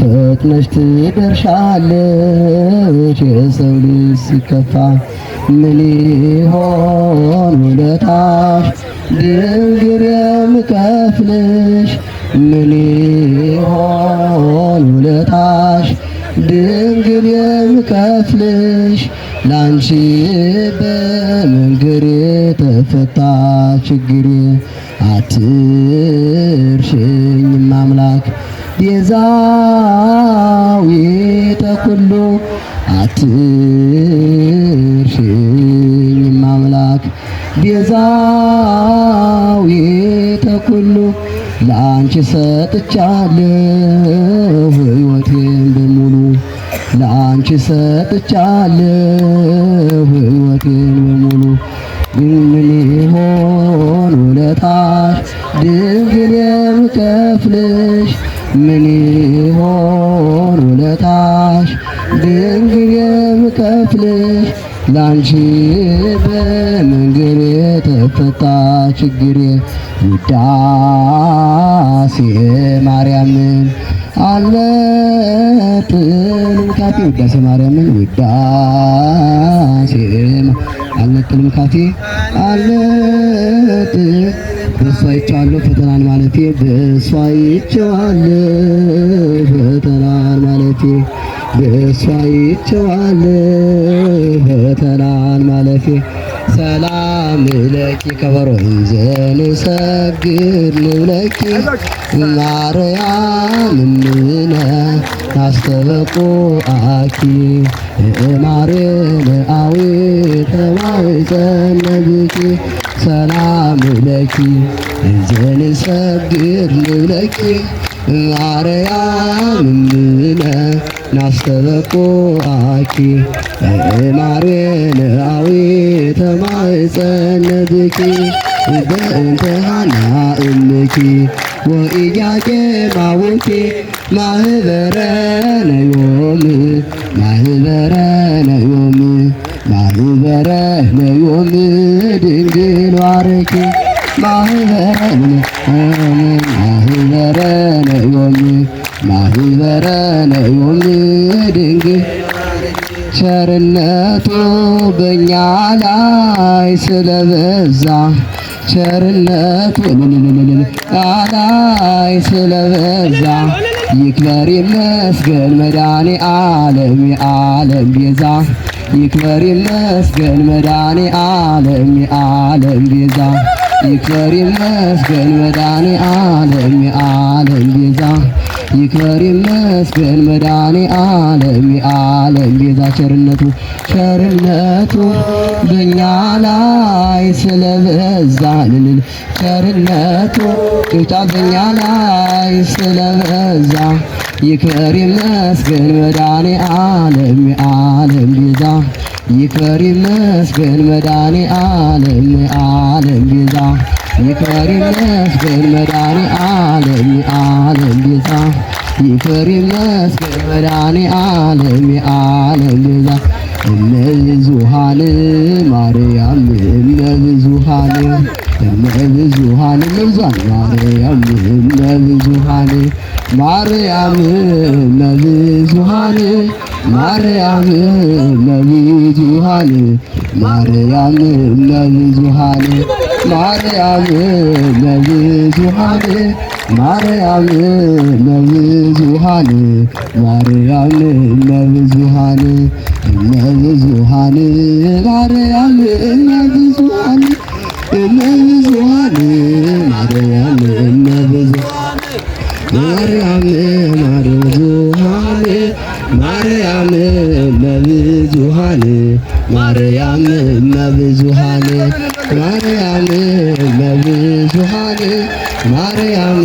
ፈጥነሽ ትደርሻለሽ የሰው ልጅ ሲከፋ ምን ይሆን ውለታሽ ድንግል የምከፍልሽ ምን ይሆን ውለታሽ ድንግል የምከፍልሽ ላንቺ በመንገሬ ተፈታ ችግሬ አትርሽኝም አምላክ ቤዛዊተ ኩሉ አትርሽኝም አምላክ ቤዛዊተ ኩሉ ላንቺ ሰጥቻለሁ ሕይወቴን በሙሉ ላንቺ ሰጥቻለሁ ሕይወቴን በሙሉ ምን ይሆን ውለታሽ ድንግል የምከፍልሽ ምን ይሆን ውለታሽ ድንግል የምከፍልሽ ላንቺ በመንገሬ ተፈታ ችግሬ ውዳሴ ማርያምን አልነጥልም ካፌ ውዳሴ ማርያምን ውዳሴ አልነጥልም ካፌ አልነጥል በሷ ይቻለሁ ፈተናን ማለፌ በሷ ይቻለሁ ፈተናን ማለፌ በሷ ይቻለሁ ፈተናን ማለፌ ሰላም ለኪ ከበሮ ዘንሰግድ ለኪ ማርያም እምነ ናስተበቁአኪ ማርያም አዊ ተማይጸነብኪ ሰላም ለኪ ዘንሰግድ ለኪ ማርያም እምነ ናስተበቁአኪ ማርያም አዊ ተማይጸነብኪ በእንተ ሐና እምኪ ወኢያቄም አቡኪ ማህበረነ ዮም ማህበረነ ዮም ማህበረነ ዮም ድንግል ዋርኪ ማህበረነ ማህበረነ ዮም ማህበረነ ዮም ድንግል ቸርነቱ በእኛ ላይ ስለበዛ ቸርነቱ ላይ ስለበዛ ይክበር ይመስገን መድኃኔ ዓለም የዓለም ቤዛ ይክበር ይመስገን መድኃኔ ዓለም የዓለም ቤዛ ይክበር ይመስገን መድኃኔ ዓለም የዓለም ቤዛ ይክበር ይመስገን መድኃኔ ዓለም የዓለም ቤዛ ቸርነቱ በእኛ ላይ ስለበዛ ቸርነቱ ጭብጫ በእኛ ላይ ስለበዛ ይክበር ይመስገን መድኃኔ ዓለም የዓለም ቤዛ ይክበር ይመስገን መድኃኔ ዓለም የዓለም ቤዛ ይክበር ይመስገን መድኃኔ ዓለም የዓለም ቤዛ ይክበር ይመስገን መድኃኔ ዓለም የዓለም ቤዛ እመብዙኃን ማርያም እመብዙኃን እመብዙኃን ማርያም እመብዙኃን ማርያም እመብዙኃን ማርያም እመብዙኃን ማርያም እመብዙኃን ማርያም እመብዙኃን ማርያም እመብዙኃን ማርያም እመብዙኃን እመብዙኃን ማርያም እመብዙኃን እመብዙኃን ማርያም እመብዙኃን ማርያም ማርያም እመብዙኃን ማርያም እመብዙኃን ማርያም እመብዙኃን ማርያም